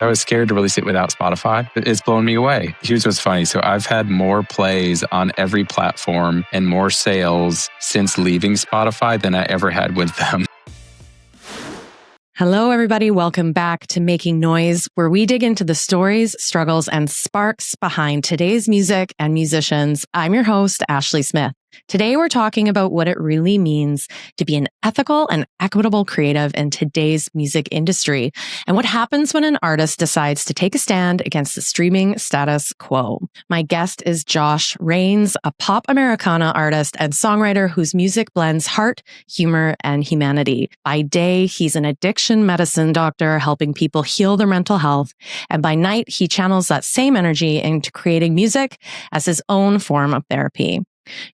I was scared to release it without Spotify. It's blown me away. Here's what's funny. So I've had more plays on every platform and more sales since leaving Spotify than I ever had with them. Hello, everybody. Welcome back to Making Noise, where we dig into the stories, struggles, and sparks behind today's music and musicians. I'm your host, Ashley Smith. Today, we're talking about what it really means to be an ethical and equitable creative in today's music industry, and what happens when an artist decides to take a stand against the streaming status quo. My guest is Josh Rains, a pop Americana artist and songwriter whose music blends heart, humor, and humanity. By day, he's an addiction medicine doctor helping people heal their mental health, and by night, he channels that same energy into creating music as his own form of therapy.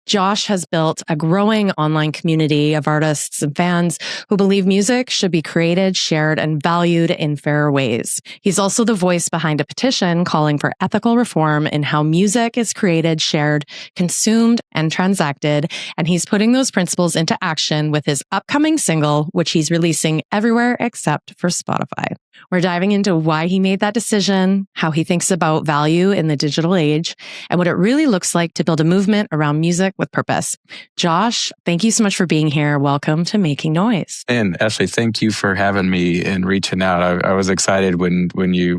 Josh has built a growing online community of artists and fans who believe music should be created, shared, and valued in fairer ways. He's also the voice behind a petition calling for ethical reform in how music is created, shared, consumed, and transacted, and he's putting those principles into action with his upcoming single, which he's releasing everywhere except for Spotify. We're diving into why he made that decision, how he thinks about value in the digital age, and what it really looks like to build a movement around music with purpose. Josh, thank you so much for being here. Welcome to Making Noise. And Ashley, thank you for having me and reaching out. I was excited when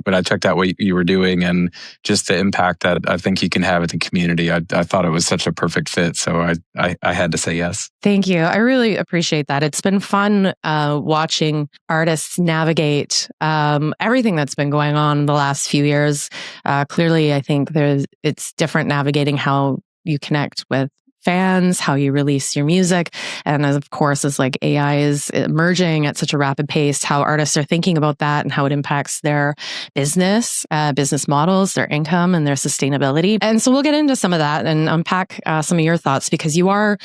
I checked out what you were doing and just the impact that I think you can have in the community. I thought it was such a perfect fit, so I had to say yes. Thank you. I really appreciate that. It's been fun watching artists navigate everything that's been going on in the last few years. Clearly, I think it's different navigating how you connect with fans, how you release your music. And of course, as like AI is emerging at such a rapid pace, how artists are thinking about that and how it impacts their business models, their income, and their sustainability. And so we'll get into some of that and unpack some of your thoughts, because you are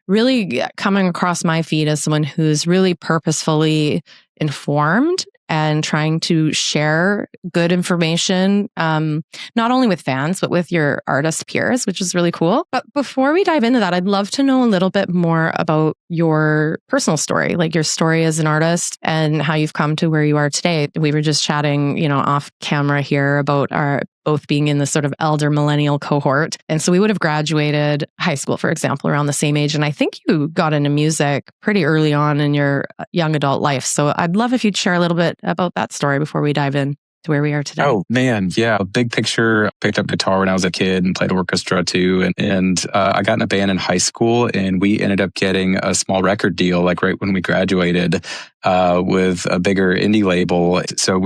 really coming across my feed as someone who's really purposefully informed and trying to share good information, not only with fans, but with your artist peers, which is really cool. But before we dive into that, I'd love to know a little bit more about your personal story, like your story as an artist and how you've come to where you are today. We were just chatting, off camera here about our both being in the sort of elder millennial cohort. And so we would have graduated high school, for example, around the same age. And I think you got into music pretty early on in your young adult life. So I'd love if you'd share a little bit about that story before we dive in to where we are today. Oh, man. Yeah. Big picture. Picked up guitar when I was a kid and played orchestra too. And I got in a band in high school, and we ended up getting a small record deal, like right when we graduated, with a bigger indie label. So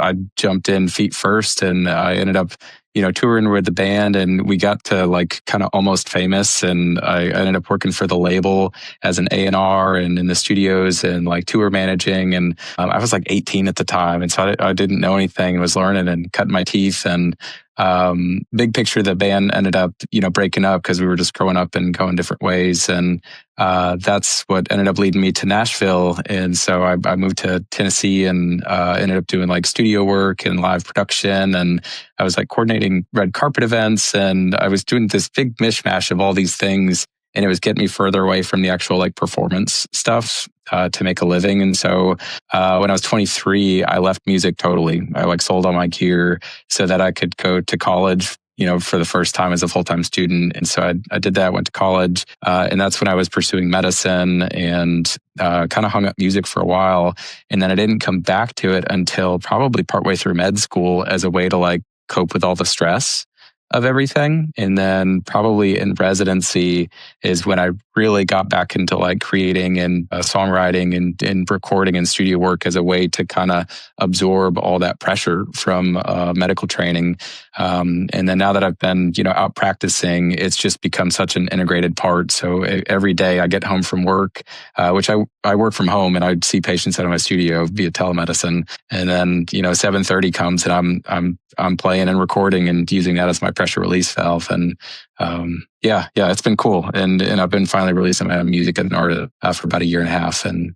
I jumped in feet first, and I ended up touring with the band, and we got to like kind of almost famous. And I ended up working for the label as an A&R and in the studios and like tour managing. And I was like 18 at the time. And so I didn't know anything and was learning and cutting my teeth. And big picture, the band ended up, breaking up because we were just growing up and going different ways. And that's what ended up leading me to Nashville. And so I moved to Tennessee and ended up doing like studio work and live production. And I was like coordinating red carpet events. And I was doing this big mishmash of all these things. And it was getting me further away from the actual like performance stuff to make a living. And so when I was 23, I left music totally. I like sold all my gear so that I could go to college, for the first time as a full-time student. And so I did that, went to college. And that's when I was pursuing medicine and kind of hung up music for a while. And then I didn't come back to it until probably partway through med school as a way to like cope with all the stress of everything. And then probably in residency is when I really got back into like creating and songwriting and recording and studio work as a way to kind of absorb all that pressure from medical training. And then now that I've been, out practicing, it's just become such an integrated part. So every day I get home from work, which I work from home and I see patients out of my studio via telemedicine. And then, 7:30 comes and I'm playing and recording and using that as my pressure release valve. And Yeah, it's been cool, and I've been finally releasing my own music as an artist for about a year and a half, and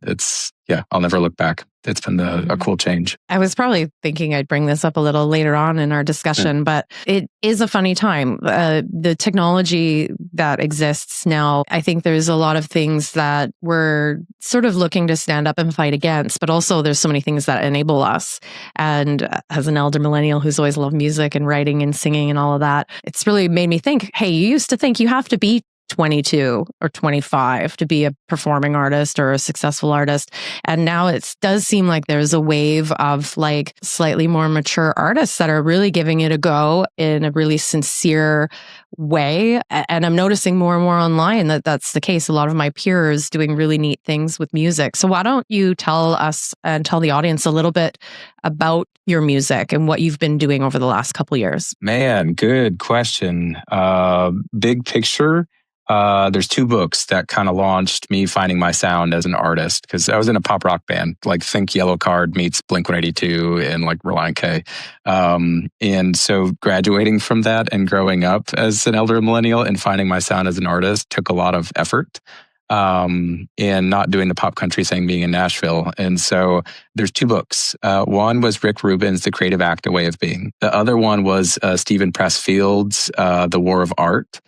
I'll never look back. It's been a cool change. I was probably thinking I'd bring this up a little later on in our discussion, but it is a funny time. The technology that exists now, I think there's a lot of things that we're sort of looking to stand up and fight against, but also there's so many things that enable us. And as an elder millennial who's always loved music and writing and singing and all of that, it's really made me think, hey, you used to think you have to be 22 or 25 to be a performing artist or a successful artist. And now it does seem like there's a wave of like slightly more mature artists that are really giving it a go in a really sincere way. And I'm noticing more and more online that that's the case. A lot of my peers doing really neat things with music. So why don't you tell us and tell the audience a little bit about your music and what you've been doing over the last couple of years? Man, good question. Big picture. There's 2 books that kind of launched me finding my sound as an artist, because I was in a pop rock band, like think Yellow Card meets Blink-182 and like Relient K. And so graduating from that and growing up as an elder millennial and finding my sound as an artist took a lot of effort. And not doing the pop country thing, being in Nashville. And so there's 2 books. One was Rick Rubin's The Creative Act, A Way of Being. The other one was Stephen Pressfield's The War of Art.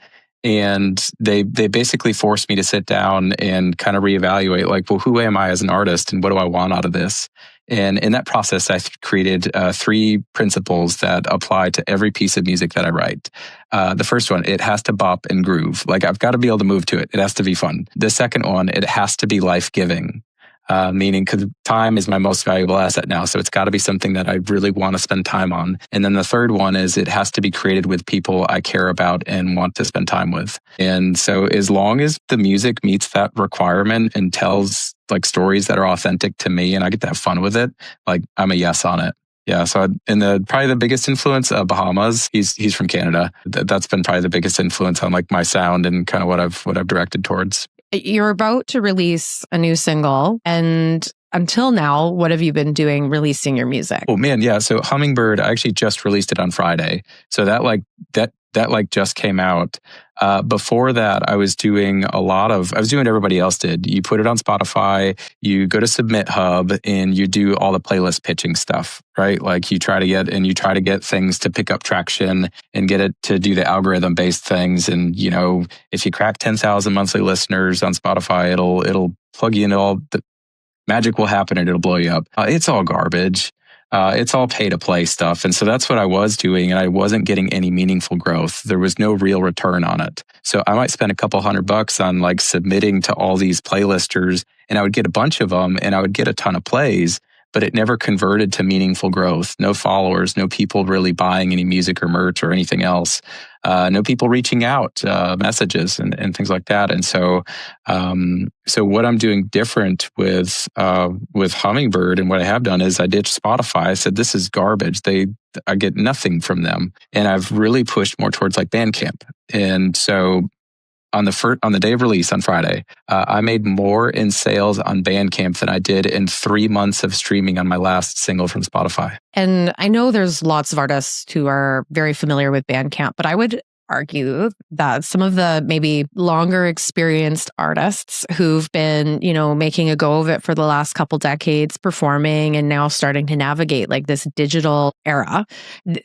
And they basically forced me to sit down and kind of reevaluate, like, well, who am I as an artist and what do I want out of this? And in that process, I created 3 principles that apply to every piece of music that I write. The first one, it has to bop and groove. Like, I've got to be able to move to it. It has to be fun. The second one, it has to be life-giving. Meaning, because time is my most valuable asset now. So it's got to be something that I really want to spend time on. And then the third one is it has to be created with people I care about and want to spend time with. And so as long as the music meets that requirement and tells like stories that are authentic to me and I get to have fun with it, like I'm a yes on it. Yeah. So, probably the biggest influence, Bahamas. He's from Canada. That's been probably the biggest influence on like my sound and kind of what I've directed towards. You're about to release a new single, and until now, what have you been doing releasing your music? Oh man, yeah. So Hummingbird, I actually just released it on Friday. So that just came out. Before that, I was doing what everybody else did. You put it on Spotify, you go to Submit Hub, and you do all the playlist pitching stuff, right? Like you try to get things to pick up traction and get it to do the algorithm based things. And, you know, if you crack 10,000 monthly listeners on Spotify, it'll plug you into all the magic will happen and it'll blow you up. It's all garbage. It's all pay to play stuff. And so that's what I was doing. And I wasn't getting any meaningful growth. There was no real return on it. So I might spend a couple $100 on like submitting to all these playlisters, and I would get a bunch of them and I would get a ton of plays, but it never converted to meaningful growth. No followers, no people really buying any music or merch or anything else. No people reaching out, messages and things like that. And so, so what I'm doing different with Hummingbird and what I have done is I ditched Spotify. I said, this is garbage. I get nothing from them. And I've really pushed more towards like Bandcamp. And so on the day of release on Friday, I made more in sales on Bandcamp than I did in 3 months of streaming on my last single from Spotify. And I know there's lots of artists who are very familiar with Bandcamp, but I would argue that some of the maybe longer experienced artists who've been, you know, making a go of it for the last couple decades, performing and now starting to navigate like this digital era,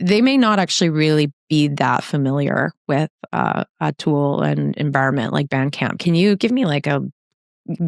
they may not actually really be that familiar with a tool and environment like Bandcamp. Can you give me like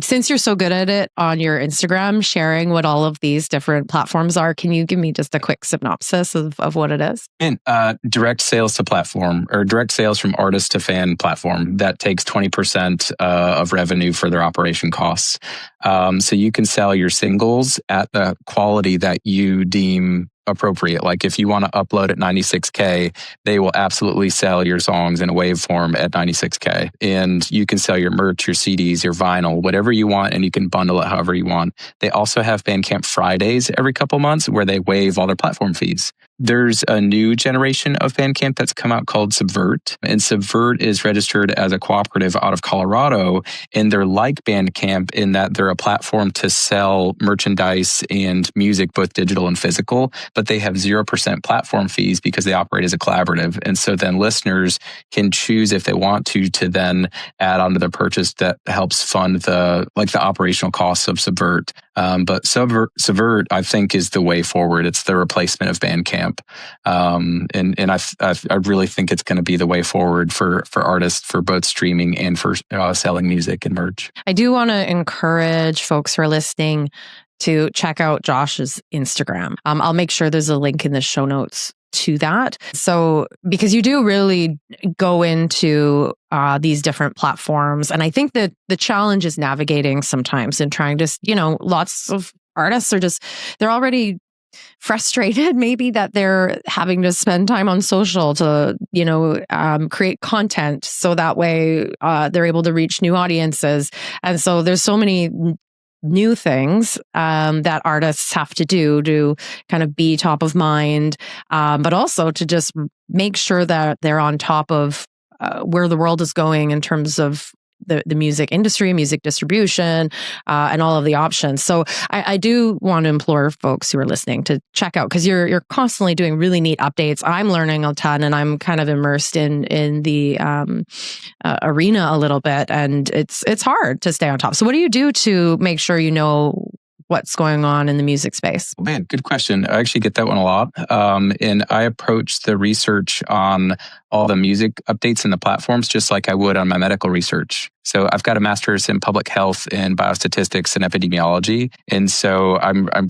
since you're so good at it on your Instagram, sharing what all of these different platforms are, can you give me just a quick synopsis of what it is? And direct sales to platform, or direct sales from artist to fan platform that takes 20% of revenue for their operation costs. So you can sell your singles at the quality that you deem appropriate. Like if you want to upload at 96K, they will absolutely sell your songs in a waveform at 96K. And you can sell your merch, your CDs, your vinyl, whatever you want, and you can bundle it however you want. They also have Bandcamp Fridays every couple months where they waive all their platform fees. There's a new generation of Bandcamp that's come out called Subvert. And Subvert is registered as a cooperative out of Colorado. And they're like Bandcamp in that they're a platform to sell merchandise and music, both digital and physical, but they have 0% platform fees because they operate as a collaborative. And so then listeners can choose if they want to then add onto the purchase that helps fund the operational costs of Subvert. But Subvert, I think, is the way forward. It's the replacement of Bandcamp. And I really think it's going to be the way forward for artists, for both streaming and for selling music and merch. I do want to encourage folks who are listening to check out Josh's Instagram. I'll make sure there's a link in the show notes to that. So, because you do really go into these different platforms. And I think that the challenge is navigating sometimes and trying to, lots of artists are they're already frustrated maybe that they're having to spend time on social to, create content. So that way they're able to reach new audiences. And so there's so many new things that artists have to do to kind of be top of mind, but also to just make sure that they're on top of where the world is going in terms of the music industry, music distribution, and all of the options. So I do want to implore folks who are listening to check out, because you're constantly doing really neat updates. I'm learning a ton, and I'm kind of immersed in the arena a little bit, and it's hard to stay on top. So what do you do to make sure you know what's going on in the music space? Oh, man, good question. I actually get that one a lot. And I approach the research on all the music updates in the platforms just like I would on my medical research. So I've got a master's in public health and biostatistics and epidemiology. And so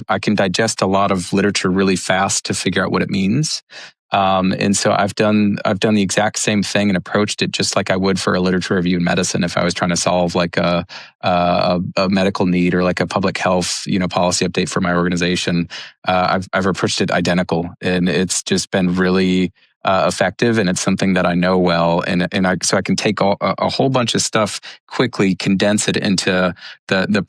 I can digest a lot of literature really fast to figure out what it means. And so I've done the exact same thing and approached it just like I would for a literature review in medicine if I was trying to solve like a medical need or like a public health policy update for my organization. I've approached it identical, and it's just been really effective, and it's something that I know well, and so I can take a whole bunch of stuff quickly, condense it into the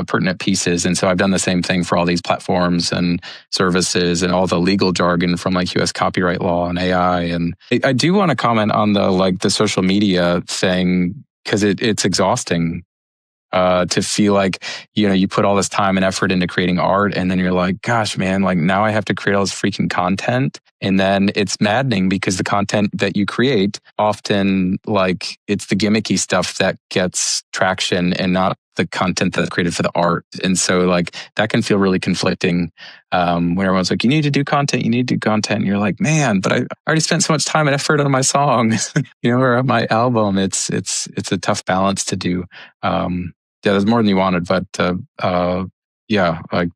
pertinent pieces. And so I've done the same thing for all these platforms and services and all the legal jargon from like US copyright law and AI. And I do want to comment on the social media thing, because it's exhausting to feel like, you put all this time and effort into creating art, and then you're like, gosh, man, like now I have to create all this freaking content. And then it's maddening because the content that you create often, like, it's the gimmicky stuff that gets traction and not the content that's created for the art. And so like that can feel really conflicting when everyone's like, you need to do content. And you're like, man, but I already spent so much time and effort on my song, or on my album. It's a tough balance to do. There's more than you wanted, but like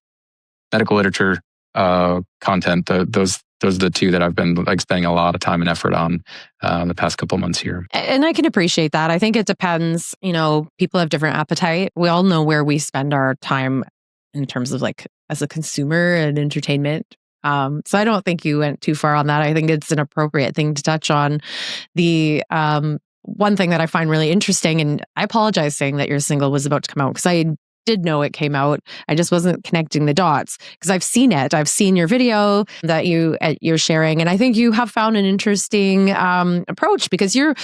medical literature, content, those are the two that I've been like spending a lot of time and effort on the past couple months here. And I can appreciate that. I think it depends. People have different appetite. We all know where we spend our time in terms of like as a consumer and entertainment. So I don't think you went too far on that. I think it's an appropriate thing to touch on. The one thing that I find really interesting, and I apologize saying that your single was about to come out, because I did know it came out. I just wasn't connecting the dots, because I've seen it. I've seen your video that you're sharing, and I think you have found an interesting approach, because your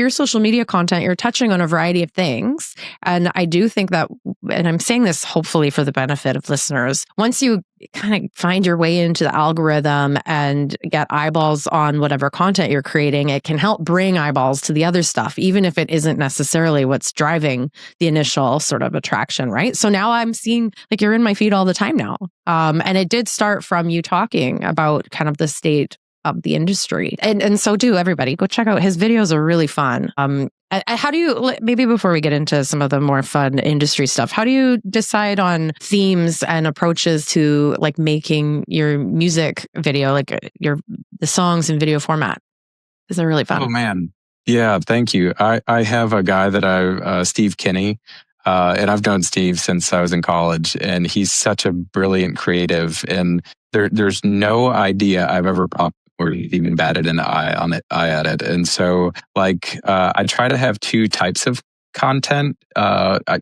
social media content, you're touching on a variety of things, and I do think that, and I'm saying this hopefully for the benefit of listeners, once you kind of find your way into the algorithm and get eyeballs on whatever content you're creating, it can help bring eyeballs to the other stuff, even if it isn't necessarily what's driving the initial sort of attraction, right? So now I'm seeing, like, you're in my feed all the time now. And it did start from you talking about kind of the state of the industry. And so do everybody. Go check out his videos, are really fun. How do you, maybe before we get into some of the more fun industry stuff, how do you decide on themes and approaches to like making your music video, like the songs in video format? Is it really fun? Oh man. Yeah, thank you. I have a guy that Steve Kinney, and I've known Steve since I was in college, and he's such a brilliant creative, and there's no idea I've ever or even batted an eye at it. And so like, I try to have two types of content.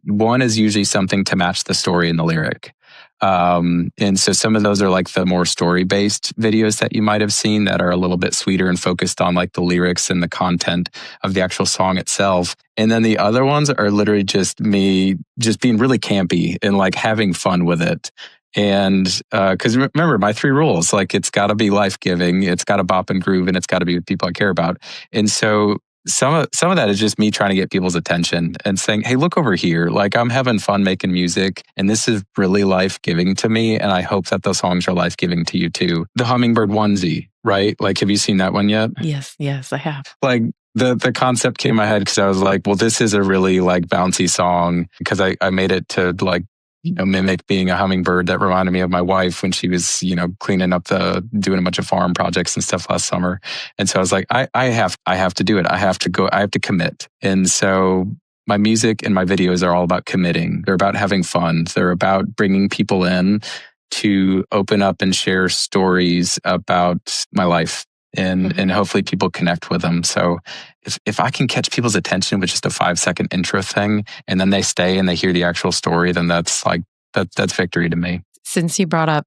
One is usually something to match the story in the lyric. And so some of those are like the more story-based videos that you might have seen that are a little bit sweeter and focused on like the lyrics and the content of the actual song itself. And then the other ones are literally just me just being really campy and like having fun with it. And because remember my 3 rules, like it's got to be life-giving, it's got to bop and groove, and it's got to be with people I care about. And so some of that is just me trying to get people's attention and saying, hey, look over here. Like I'm having fun making music and this is really life-giving to me. And I hope that those songs are life-giving to you too. The hummingbird onesie, right? Like, have you seen that one yet? Yes, I have. Like the concept came in my head because I was like, well, this is a really like bouncy song because I made it to like, mimic being a hummingbird. That reminded me of my wife when she was, cleaning up doing a bunch of farm projects and stuff last summer. And so I was like, I have to do it. I have to commit. And so my music and my videos are all about committing. They're about having fun. They're about bringing people in to open up and share stories about my life. And hopefully people connect with them. So if I can catch people's attention with just a 5-second intro thing, and then they stay and they hear the actual story, then that's victory to me. Since you brought up,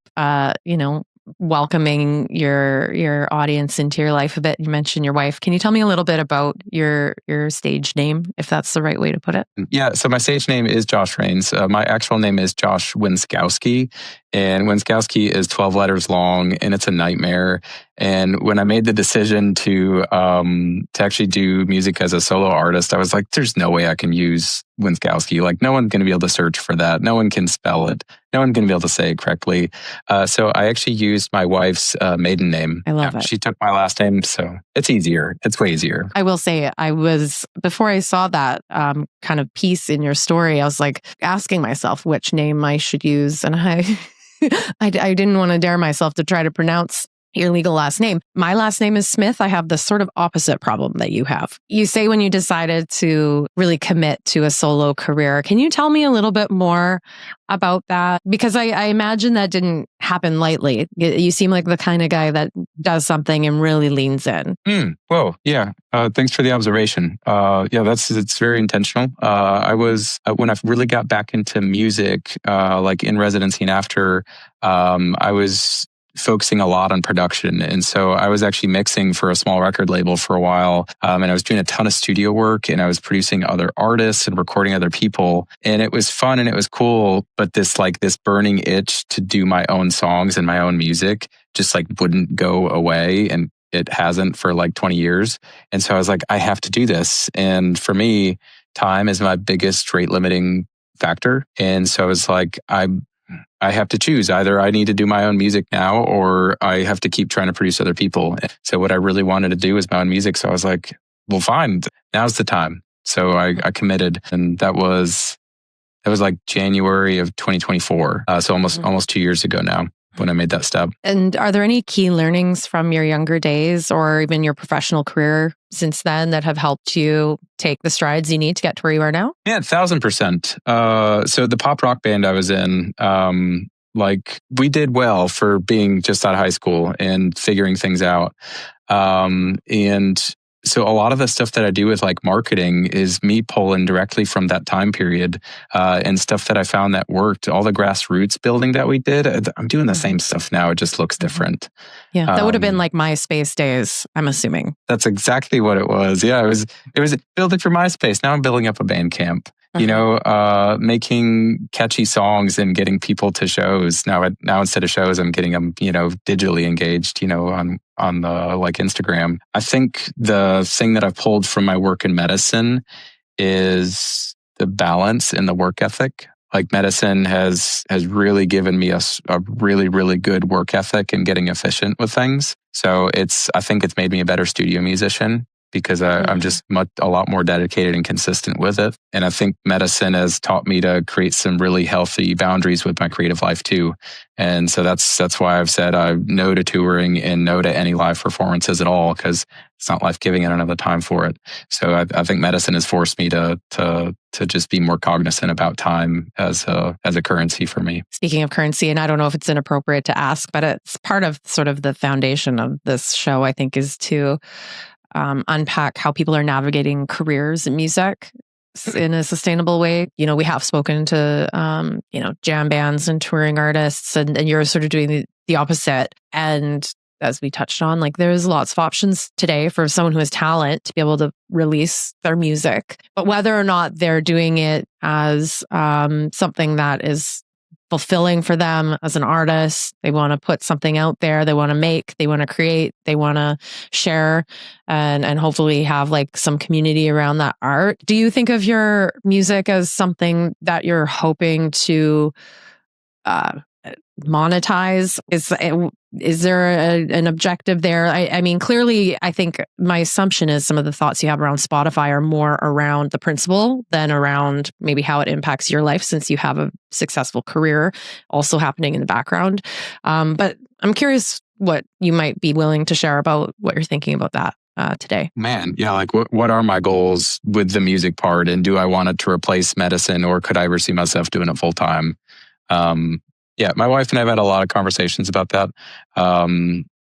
welcoming your audience into your life a bit, you mentioned your wife. Can you tell me a little bit about your stage name, if that's the right way to put it? Yeah, so my stage name is Josh Rains. My actual name is Josh Winskowski, and Winskowski is 12 letters long, and it's a nightmare. And when I made the decision to actually do music as a solo artist, I was like, there's no way I can use Winskowski. Like, no one's going to be able to search for that. No one can spell it. No one's going to be able to say it correctly. So I actually used my wife's maiden name. I love it. She took my last name, so it's easier. It's way easier. I will say, before I saw that kind of piece in your story, I was like asking myself which name I should use. And I didn't want to dare myself to try to pronounce your legal last name. My last name is Smith. I have the sort of opposite problem that you have. You say when you decided to really commit to a solo career. Can you tell me a little bit more about that? Because I imagine that didn't happen lightly. You seem like the kind of guy that does something and really leans in. Whoa, yeah. Thanks for the observation. It's very intentional. When I really got back into music, like in residency and after, I was focusing a lot on production. And so I was actually mixing for a small record label for a while. And I was doing a ton of studio work and I was producing other artists and recording other people. And it was fun and it was cool. But this burning itch to do my own songs and my own music just like wouldn't go away. And it hasn't for like 20 years. And so I was like, I have to do this. And for me, time is my biggest rate limiting factor. And so I was like, I have to choose. Either I need to do my own music now or I have to keep trying to produce other people. So what I really wanted to do was my own music. So I was like, well, fine, now's the time. So I committed, and that was like January of 2024. So almost 2 years ago now when I made that step. And are there any key learnings from your younger days or even your professional career since then that have helped you take the strides you need to get to where you are now? Yeah, 1,000%. So the pop rock band I was in, we did well for being just out of high school and figuring things out. And so a lot of the stuff that I do with like marketing is me pulling directly from that time period and stuff that I found that worked. All the grassroots building that we did, I'm doing the same stuff now. It just looks different. Yeah, that would have been like MySpace days, I'm assuming. That's exactly what it was. Yeah, it was building for MySpace. Now I'm building up a Bandcamp. Making catchy songs and getting people to shows. Now instead of shows, I'm getting them, digitally engaged, on the like Instagram. I think the thing that I've pulled from my work in medicine is the balance in the work ethic. Like medicine has really given me a really, really good work ethic and getting efficient with things. So I think it's made me a better studio musician, because I'm just a lot more dedicated and consistent with it. And I think medicine has taught me to create some really healthy boundaries with my creative life too. And so that's why I've said no to touring and no to any live performances at all, because it's not life-giving and I don't have the time for it. So I think medicine has forced me to just be more cognizant about time as a currency for me. Speaking of currency, and I don't know if it's inappropriate to ask, but it's part of sort of the foundation of this show, I think, is to unpack how people are navigating careers in music. in a sustainable way. We have spoken to, jam bands and touring artists, and you're sort of doing the opposite. And as we touched on, like there's lots of options today for someone who has talent to be able to release their music. But whether or not they're doing it as something that is fulfilling for them as an artist, they want to put something out there, they want to make, they want to create, they want to share, and hopefully have like some community around that art. Do you think of your music as something that you're hoping to monetize? Is there an objective there? I mean, clearly, I think my assumption is some of the thoughts you have around Spotify are more around the principle than around maybe how it impacts your life, since you have a successful career also happening in the background. But I'm curious what you might be willing to share about what you're thinking about that today. Man, yeah, like what are my goals with the music part? And do I want it to replace medicine, or could I ever see myself doing it full time? Yeah, my wife and I have had a lot of conversations about that.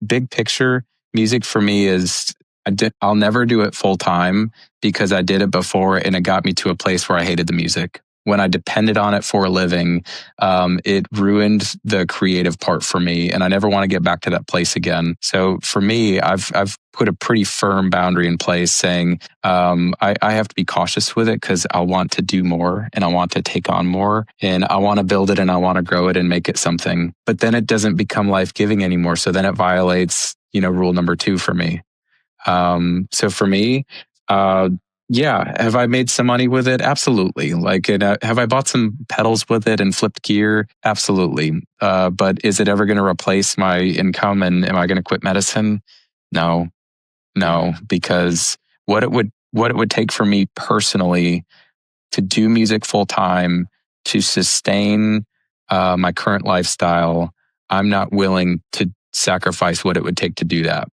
Big picture, music for me is, I'll never do it full time because I did it before and it got me to a place where I hated the music. When I depended on it for a living, it ruined the creative part for me, and I never want to get back to that place again. So for me, I've put a pretty firm boundary in place, saying I have to be cautious with it because I want to do more and I want to take on more and I want to build it and I want to grow it and make it something. But then it doesn't become life-giving anymore. So then it violates, rule number 2 for me. So for me, yeah. Have I made some money with it? Absolutely. Like, have I bought some pedals with it and flipped gear? Absolutely. But is it ever going to replace my income? And am I going to quit medicine? No, because what it would take for me personally to do music full time, to sustain my current lifestyle, I'm not willing to sacrifice what it would take to do that,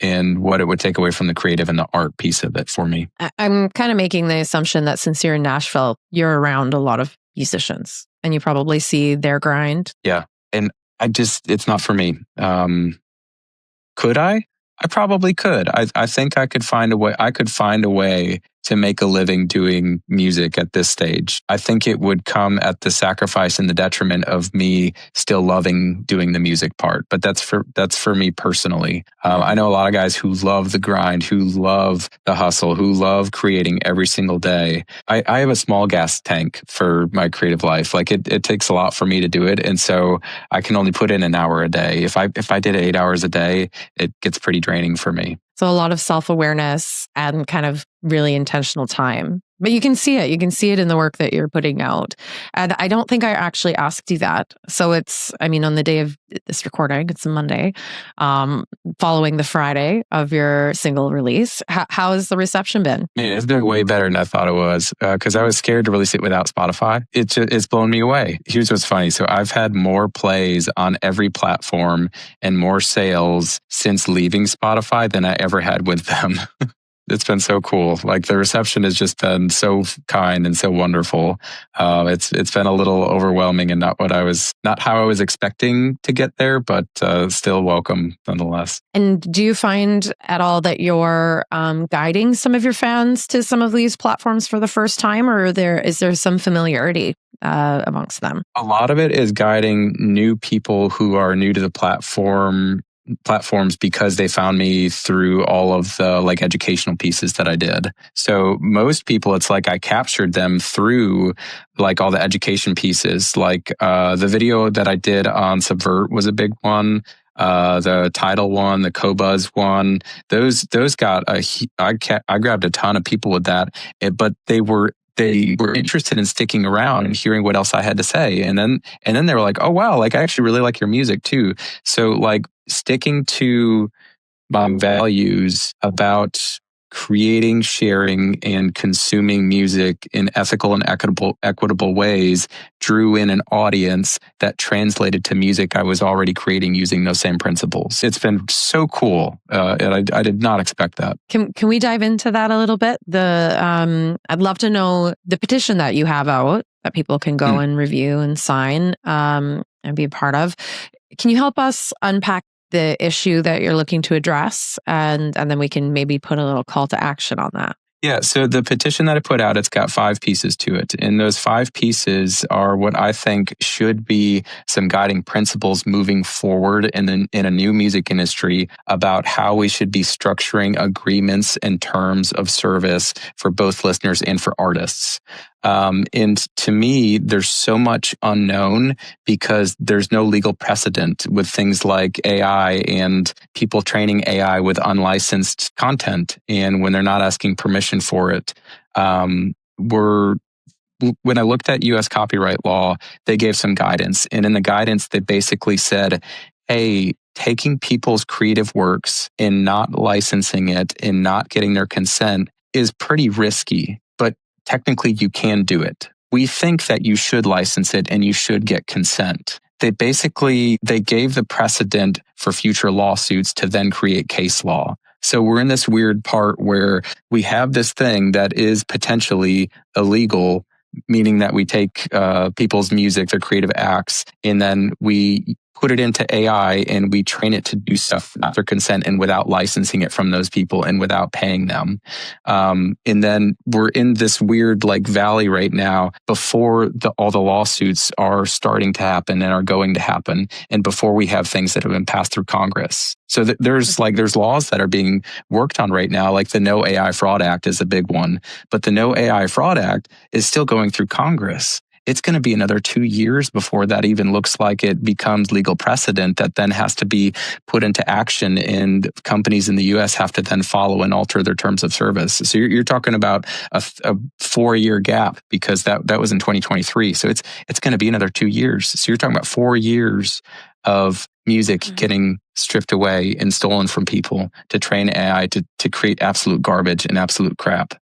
and what it would take away from the creative and the art piece of it for me. I'm kind of making the assumption that since you're in Nashville, you're around a lot of musicians and you probably see their grind. Yeah. And it's not for me. Could I? I probably could. I think I could find a way. I could find a way to make a living doing music at this stage. I think it would come at the sacrifice and the detriment of me still loving doing the music part. But that's for me personally. I know a lot of guys who love the grind, who love the hustle, who love creating every single day. I have a small gas tank for my creative life. Like it takes a lot for me to do it. And so I can only put in an hour a day. If I did 8 hours a day, it gets pretty draining for me. So a lot of self-awareness and kind of really intentional time. But you can see it. You can see it in the work that you're putting out. And I don't think I actually asked you that. So on the day of this recording, it's a Monday, following the Friday of your single release. How has the reception been? Man, it's been way better than I thought it was, because I was scared to release it without Spotify. It's blown me away. Here's what's funny. So I've had more plays on every platform and more sales since leaving Spotify than I ever had with them. It's been so cool. Like the reception has just been so kind and so wonderful. It's been a little overwhelming and not how I was expecting to get there, but still welcome nonetheless. And do you find at all that you're guiding some of your fans to some of these platforms for the first time, or is there some familiarity amongst them? A lot of it is guiding new people who are new to the platforms because they found me through all of the like educational pieces that I did. So most people, it's like I captured them through like all the education pieces. Like the video that I did on Subvert was a big one. The Tidal one, the Qobuz one, those got I grabbed a ton of people with that, but they were interested in sticking around and hearing what else I had to say. And then they were like, oh, wow, like I actually really like your music too. So like sticking to my values about creating, sharing, and consuming music in ethical and equitable ways drew in an audience that translated to music I was already creating using those same principles. It's been so cool, and I did not expect that. Can we dive into that a little bit? I'd love to know the petition that you have out that people can go and review and sign and be a part of. Can you help us unpack the issue that you're looking to address, and then we can maybe put a little call to action on that? Yeah, so the petition that I put out, it's got 5 pieces to it. And those 5 pieces are what I think should be some guiding principles moving forward in a new music industry about how we should be structuring agreements and terms of service for both listeners and for artists. And to me, there's so much unknown because there's no legal precedent with things like AI and people training AI with unlicensed content. And when they're not asking permission for it, when I looked at US copyright law, they gave some guidance. And in the guidance, they basically said, hey, taking people's creative works and not licensing it and not getting their consent is pretty risky, but technically you can do it. We think that you should license it and you should get consent. They gave the precedent for future lawsuits to then create case law. So we're in this weird part where we have this thing that is potentially illegal, meaning that we take people's music, their creative acts, and then we put it into AI and we train it to do stuff without their consent and without licensing it from those people and without paying them. And then we're in this weird valley right now before all the lawsuits are starting to happen and are going to happen, and before we have things that have been passed through Congress. So there's laws that are being worked on right now, like the No AI Fraud Act is a big one, but the No AI Fraud Act is still going through Congress. It's going to be another 2 years before that even looks like it becomes legal precedent that then has to be put into action, and companies in the US have to then follow and alter their terms of service. So you're talking about a 4-year gap, because that was in 2023. So it's going to be another 2 years. So you're talking about 4 years of music getting stripped away and stolen from people to train AI to create absolute garbage and absolute crap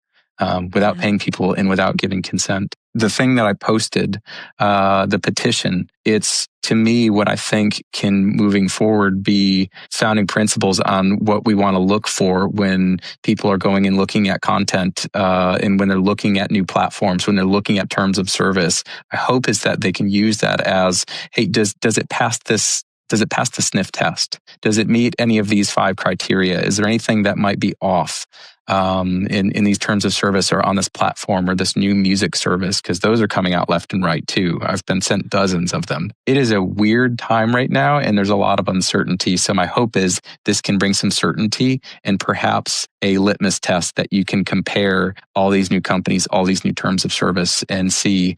without paying people and without giving consent. The thing that I posted, the petition, it's to me what I think can moving forward be founding principles on what we want to look for when people are going and looking at content and when they're looking at new platforms, when they're looking at terms of service. I hope is that they can use that as, hey, does it pass this? Does it pass the sniff test? Does it meet any of these 5 criteria? Is there anything that might be off in these terms of service or on this platform or this new music service? Because those are coming out left and right too. I've been sent dozens of them. It is a weird time right now, and there's a lot of uncertainty. So my hope is this can bring some certainty and perhaps a litmus test that you can compare all these new companies, all these new terms of service, and see,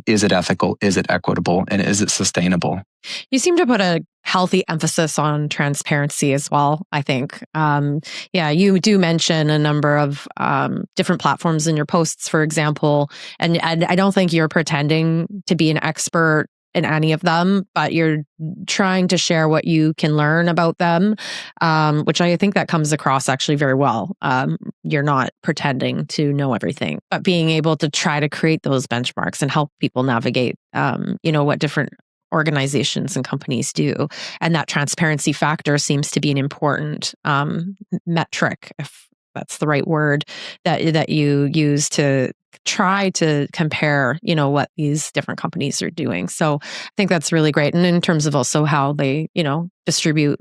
is it ethical? Is it equitable? And is it sustainable? You seem to put a healthy emphasis on transparency as well, I think. You do mention a number of different platforms in your posts, for example, and I don't think you're pretending to be an expert in any of them, but you're trying to share what you can learn about them, which I think that comes across actually very well. You're not pretending to know everything, but being able to try to create those benchmarks and help people navigate, what different organizations and companies do. And that transparency factor seems to be an important metric, if that's the right word, that you use to try to compare, what these different companies are doing. So I think that's really great. And in terms of also how they, distribute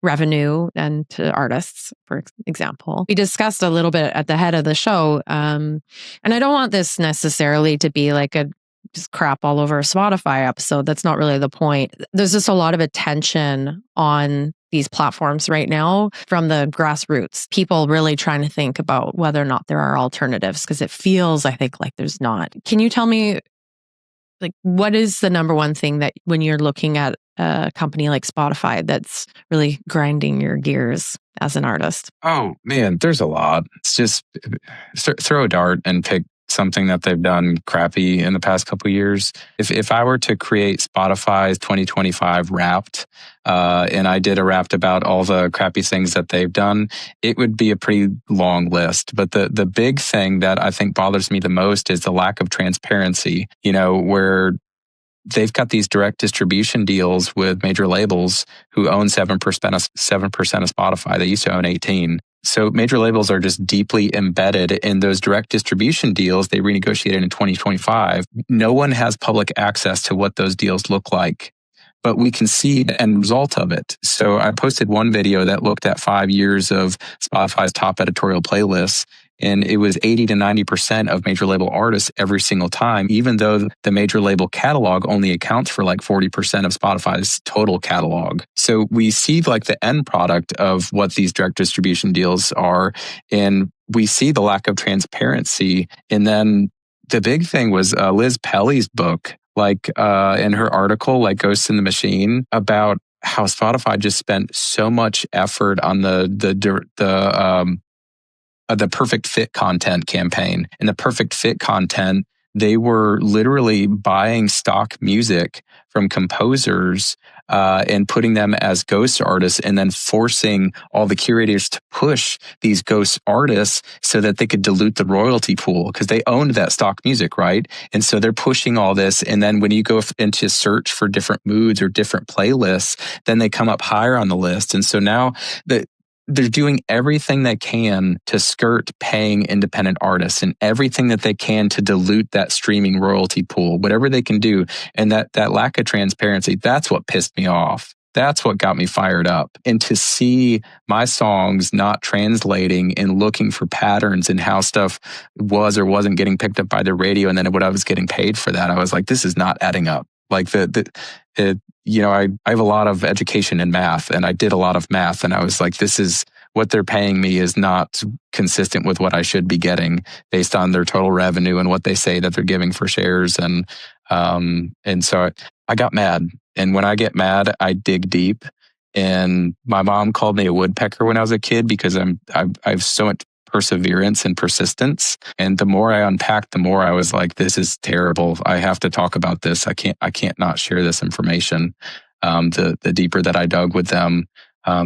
revenue and to artists, for example. We discussed a little bit at the head of the show, and I don't want this necessarily to be like a just crap all over a Spotify episode. That's not really the point. There's just a lot of attention on these platforms right now from the grassroots. People really trying to think about whether or not there are alternatives, because it feels, I think, like there's not. Can you tell me, what is the number one thing that when you're looking at a company like Spotify that's really grinding your gears as an artist? Oh, man, there's a lot. It's just throw a dart and pick something that they've done crappy in the past couple of years. If I were to create Spotify's 2025 Wrapped, and I did a Wrapped about all the crappy things that they've done, it would be a pretty long list. But the big thing that I think bothers me the most is the lack of transparency, where they've got these direct distribution deals with major labels who own 7% of Spotify. They used to own 18%. So major labels are just deeply embedded in those direct distribution deals they renegotiated in 2025. No one has public access to what those deals look like. but we can see the end result of it. So I posted one video that looked at 5 years of Spotify's top editorial playlists, and it was 80 to 90% of major label artists every single time, even though the major label catalog only accounts for like 40% of Spotify's total catalog. So we see like the end product of what these direct distribution deals are, and we see the lack of transparency. And then the big thing was Liz Pelly's book, like in her article, like Ghosts in the Machine, about how Spotify just spent so much effort on the perfect fit content campaign. And the perfect fit content, they were literally buying stock music from composers and putting them as ghost artists, and then forcing all the curators to push these ghost artists so that they could dilute the royalty pool, because they owned that stock music, right? And so they're pushing all this. And then when you go into search for different moods or different playlists, then they come up higher on the list. And so now they're doing everything they can to skirt paying independent artists, and everything that they can to dilute that streaming royalty pool, whatever they can do. And that lack of transparency, that's what pissed me off. That's what got me fired up. And to see my songs not translating and looking for patterns in how stuff was or wasn't getting picked up by the radio, and then what I was getting paid for that, I was like, this is not adding up. Like I have a lot of education in math, and I did a lot of math, and I was like, this is what they're paying me is not consistent with what I should be getting based on their total revenue and what they say that they're giving for shares. And so I got mad. And when I get mad, I dig deep. And my mom called me a woodpecker when I was a kid, because I have so much perseverance and persistence. And the more I unpacked, the more I was like, this is terrible. I have to talk about this. I can't not share this information. The deeper that I dug with them.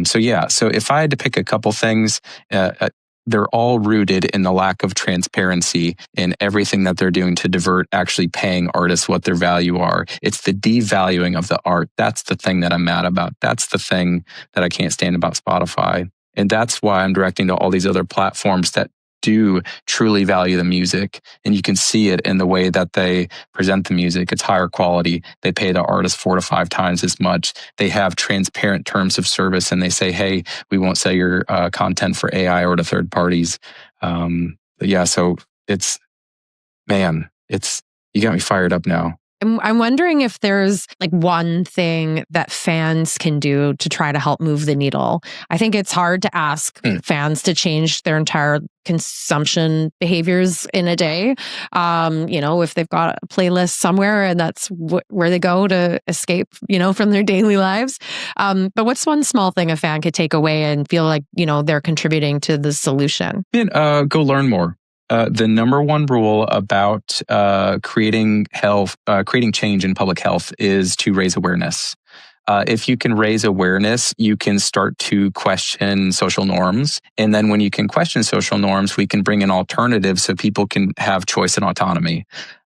So if I had to pick a couple things, they're all rooted in the lack of transparency in everything that they're doing to divert actually paying artists what their value are. It's the devaluing of the art. That's the thing that I'm mad about. That's the thing that I can't stand about Spotify. And that's why I'm directing to all these other platforms that do truly value the music. And you can see it in the way that they present the music. It's higher quality. They pay the artist 4 to 5 times as much. They have transparent terms of service, and they say, hey, we won't sell your content for AI or to third parties. So you got me fired up now. I'm wondering if there's like one thing that fans can do to try to help move the needle. I think it's hard to ask fans to change their entire consumption behaviors in a day. If they've got a playlist somewhere and that's where they go to escape, from their daily lives. But what's one small thing a fan could take away and feel like, they're contributing to the solution? Go learn more. The number one rule about creating change in public health is to raise awareness. If you can raise awareness, you can start to question social norms. And then when you can question social norms, we can bring in alternatives so people can have choice and autonomy.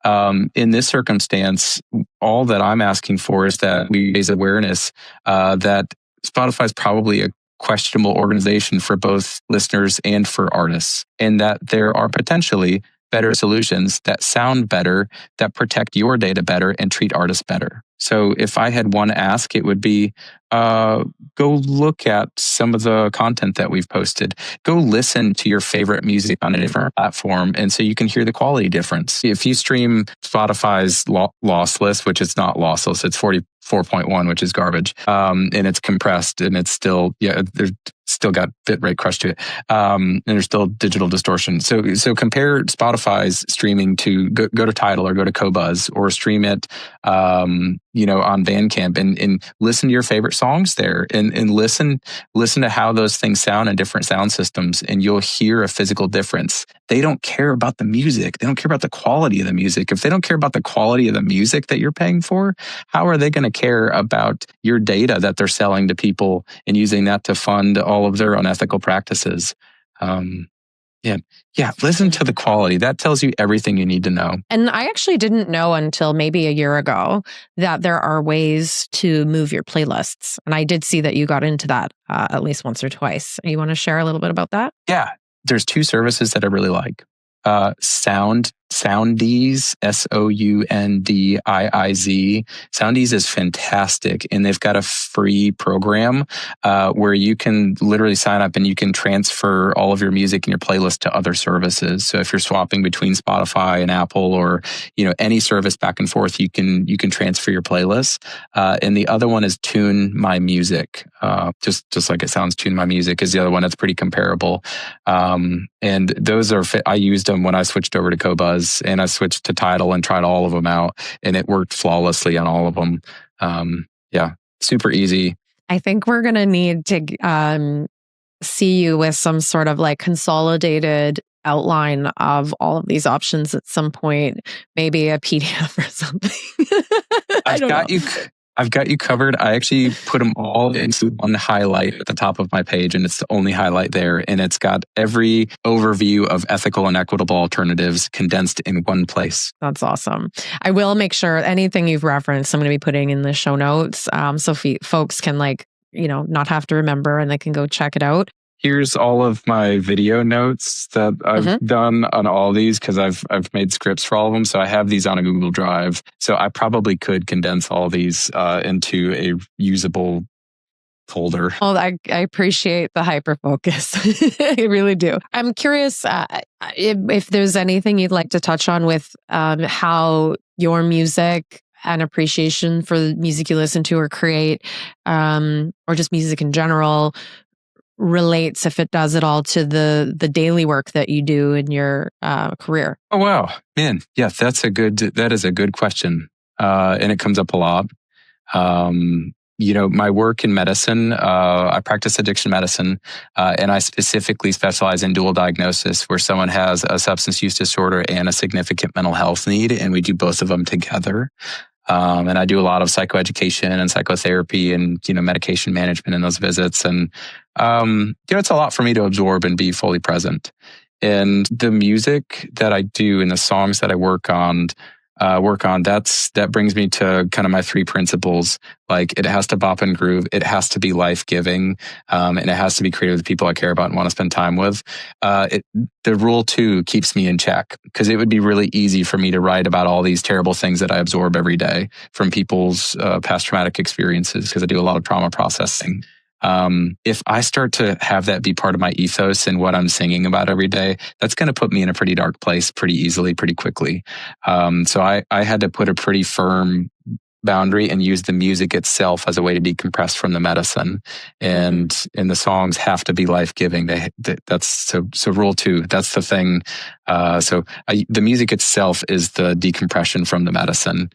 In this circumstance, all that I'm asking for is that we raise awareness that Spotify is probably a questionable organization for both listeners and for artists, and that there are potentially better solutions that sound better, that protect your data better, and treat artists better. So if I had one ask, it would be go look at some of the content that we've posted. Go listen to your favorite music on a different platform, and so you can hear the quality difference. If you stream Spotify's lossless, which is not lossless, it's 44.1, which is garbage, and it's compressed, and it's still, there's still got bitrate crushed to it, and there's still digital distortion. So compare Spotify's streaming to go to Tidal or go to Qobuz, or stream it on Bandcamp, and listen to your favorite songs there, and listen to how those things sound in different sound systems, and you'll hear a physical difference. They don't care about the music. They don't care about the quality of the music. If they don't care about the quality of the music that you're paying for, how are they going to care about your data that they're selling to people and using that to fund all of their unethical practices? Listen to the quality. That tells you everything you need to know. And I actually didn't know until maybe a year ago that there are ways to move your playlists. And I did see that you got into that at least once or twice. You want to share a little bit about that? Yeah. There's 2 services that I really like. Sound Soundiz, Soundiiz. Soundiz is fantastic, and they've got a free program where you can literally sign up and you can transfer all of your music and your playlist to other services. So if you're swapping between Spotify and Apple, or any service back and forth, you can transfer your playlist. And the other one is Tune My Music, just like it sounds. Tune My Music is the other one that's pretty comparable. And those are, I used them when I switched over to Qobuz, and I switched to Tidal and tried all of them out, and it worked flawlessly on all of them. Yeah, super easy. I think we're going to need to see you with some sort of like consolidated outline of all of these options at some point, maybe a PDF or something. I've got you covered. I actually put them all into one highlight at the top of my page, and it's the only highlight there. And it's got every overview of ethical and equitable alternatives condensed in one place. That's awesome. I will make sure anything you've referenced, I'm going to be putting in the show notes, so folks can not have to remember, and they can go check it out. Here's all of my video notes that I've done on all these, because I've made scripts for all of them. So I have these on a Google Drive. So I probably could condense all these into a usable folder. Well, I appreciate the hyper focus. I really do. I'm curious if there's anything you'd like to touch on with how your music and appreciation for the music you listen to or create, or just music in general, relates, if it does at all, to the daily work that you do in your career. Oh, wow. Man. Yeah, that is a good question. And it comes up a lot. My work in medicine, I practice addiction medicine, and I specifically specialize in dual diagnosis, where someone has a substance use disorder and a significant mental health need, and we do both of them together. And I do a lot of psychoeducation and psychotherapy and, medication management in those visits. And, it's a lot for me to absorb and be fully present. And the music that I do and the songs that I work on, that brings me to kind of my three principles. Like, it has to bop and groove, it has to be life-giving, and it has to be created with people I care about and want to spend time with. The rule 2 keeps me in check, because it would be really easy for me to write about all these terrible things that I absorb every day from people's past traumatic experiences, because I do a lot of trauma processing. If I start to have that be part of my ethos and what I'm singing about every day, that's going to put me in a pretty dark place pretty easily, pretty quickly. So I had to put a pretty firm boundary and use the music itself as a way to decompress from the medicine. And the songs have to be life-giving. That's so rule 2, that's the thing. The music itself is the decompression from the medicine.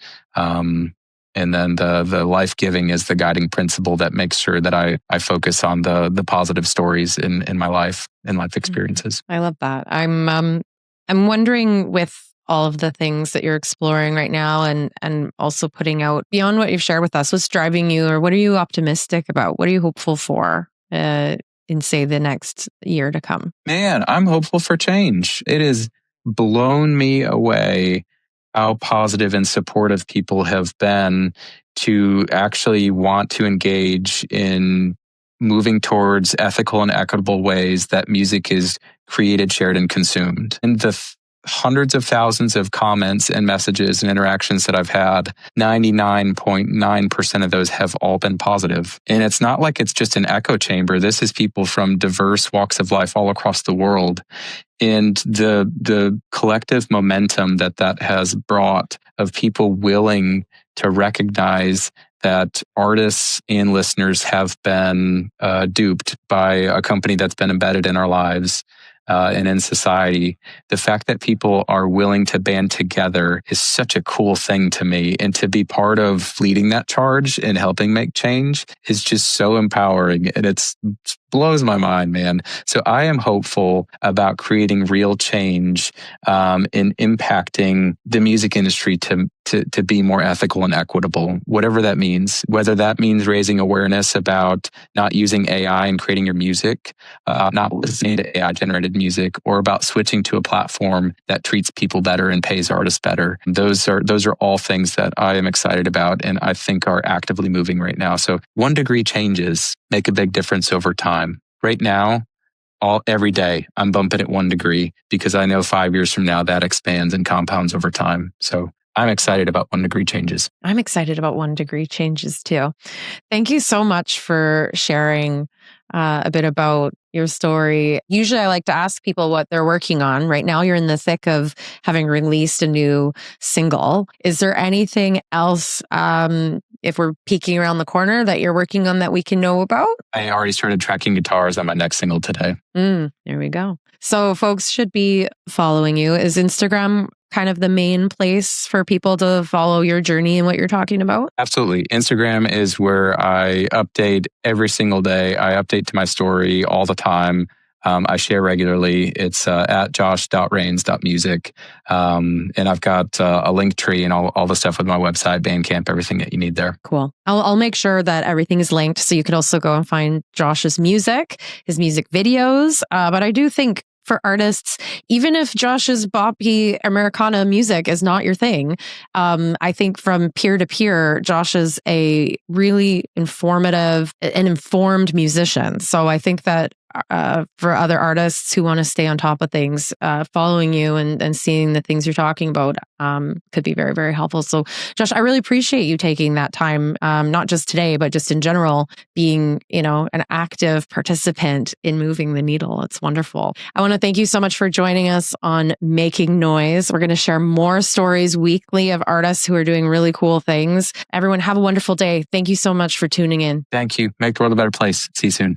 And then the life-giving is the guiding principle that makes sure that I focus on the positive stories in my life and life experiences. I love that. I'm wondering, with all of the things that you're exploring right now and also putting out beyond what you've shared with us, what's driving you, or what are you optimistic about? What are you hopeful for in, say, the next year to come? Man, I'm hopeful for change. It has blown me away how positive and supportive people have been to actually want to engage in moving towards ethical and equitable ways that music is created, shared, and consumed. And the hundreds of thousands of comments and messages and interactions that I've had, 99.9% of those have all been positive. And it's not like it's just an echo chamber. This is people from diverse walks of life all across the world. And the collective momentum that has brought, of people willing to recognize that artists and listeners have been duped by a company that's been embedded in our lives and in society. The fact that people are willing to band together is such a cool thing to me. And to be part of leading that charge and helping make change is just so empowering. And it blows my mind, man. So I am hopeful about creating real change in impacting the music industry to be more ethical and equitable, whatever that means. Whether that means raising awareness about not using AI and creating your music, not listening to AI-generated music, or about switching to a platform that treats people better and pays artists better. Those are all things that I am excited about and I think are actively moving right now. So 1 degree changes make a big difference over time. Right now, every day, I'm bumping it 1 degree because I know 5 years from now that expands and compounds over time. So I'm excited about 1 degree changes. I'm excited about 1 degree changes too. Thank you so much for sharing a bit about your story. Usually I like to ask people what they're working on. Right now you're in the thick of having released a new single. Is there anything else, if we're peeking around the corner, that you're working on that we can know about? I already started tracking guitars on my next single today. There we go. So folks should be following you. Is Instagram kind of the main place for people to follow your journey and what you're talking about? Absolutely. Instagram is where I update every single day. I update to my story all the time. I share regularly. It's at josh.rains.music. And I've got a link tree and all the stuff with my website, Bandcamp, everything that you need there. Cool. I'll make sure that everything is linked so you can also go and find Josh's music, his music videos. But I do think for artists, even if Josh's boppy Americana music is not your thing, I think from peer to peer, Josh is a really informative and informed musician. So I think that for other artists who want to stay on top of things, following you and seeing the things you're talking about could be very, very helpful. So Josh, I really appreciate you taking that time, not just today, but just in general, being, an active participant in moving the needle. It's wonderful. I want to thank you so much for joining us on Making Noise. We're going to share more stories weekly of artists who are doing really cool things. Everyone have a wonderful day. Thank you so much for tuning in. Thank you. Make the world a better place. See you soon.